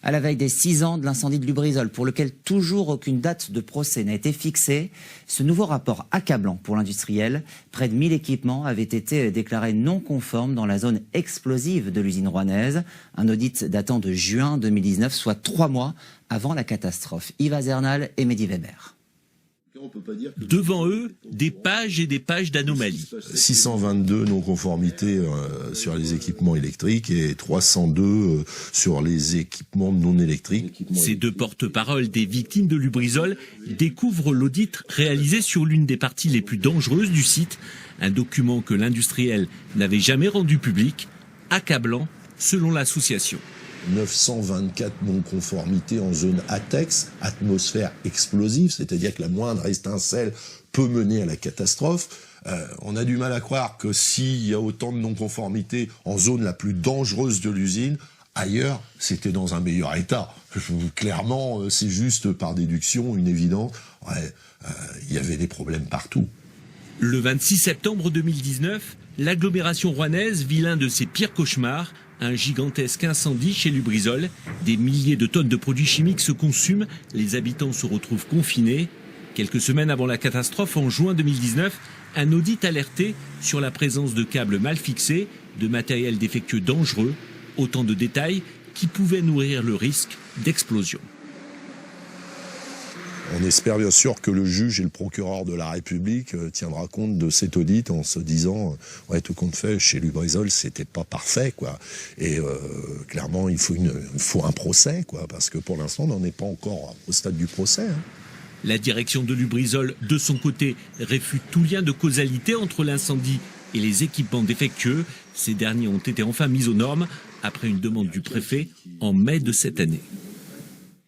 À la veille des 6 ans de l'incendie de Lubrizol, pour lequel toujours aucune date de procès n'a été fixée, ce nouveau rapport accablant pour l'industriel, près de 1000 équipements avaient été déclarés non conformes dans la zone explosive de l'usine rouennaise. Un audit datant de juin 2019, soit 3 mois avant la catastrophe. Yves Azernal et Mehdi Weber. Devant eux, des pages et des pages d'anomalies. 622 non-conformités sur les équipements électriques et 302 sur les équipements non électriques. Ces deux porte-paroles des victimes de Lubrizol découvrent l'audit réalisé sur l'une des parties les plus dangereuses du site, un document que l'industriel n'avait jamais rendu public, accablant selon l'association. 924 non-conformités en zone ATEX, atmosphère explosive, c'est-à-dire que la moindre étincelle peut mener à la catastrophe. On a du mal à croire que s'il y a autant de non-conformités en zone la plus dangereuse de l'usine, ailleurs, c'était dans un meilleur état. Clairement, c'est juste par déduction, une évidence. Il y avait des problèmes partout. Le 26 septembre 2019, l'agglomération rouennaise vit l'un de ses pires cauchemars. Un gigantesque incendie chez Lubrizol. Des milliers de tonnes de produits chimiques se consument. Les habitants se retrouvent confinés. Quelques semaines avant la catastrophe, en juin 2019, un audit alertait sur la présence de câbles mal fixés, de matériel défectueux dangereux. Autant de détails qui pouvaient nourrir le risque d'explosion. On espère bien sûr que le juge et le procureur de la République tiendra compte de cet audit en se disant ouais, tout compte fait, chez Lubrizol, c'était pas parfait, quoi. Et clairement, il faut un procès, quoi, parce que pour l'instant, on n'en est pas encore au stade du procès. La direction de Lubrizol, de son côté, réfute tout lien de causalité entre l'incendie et les équipements défectueux. Ces derniers ont été enfin mis aux normes après une demande du préfet en mai de cette année.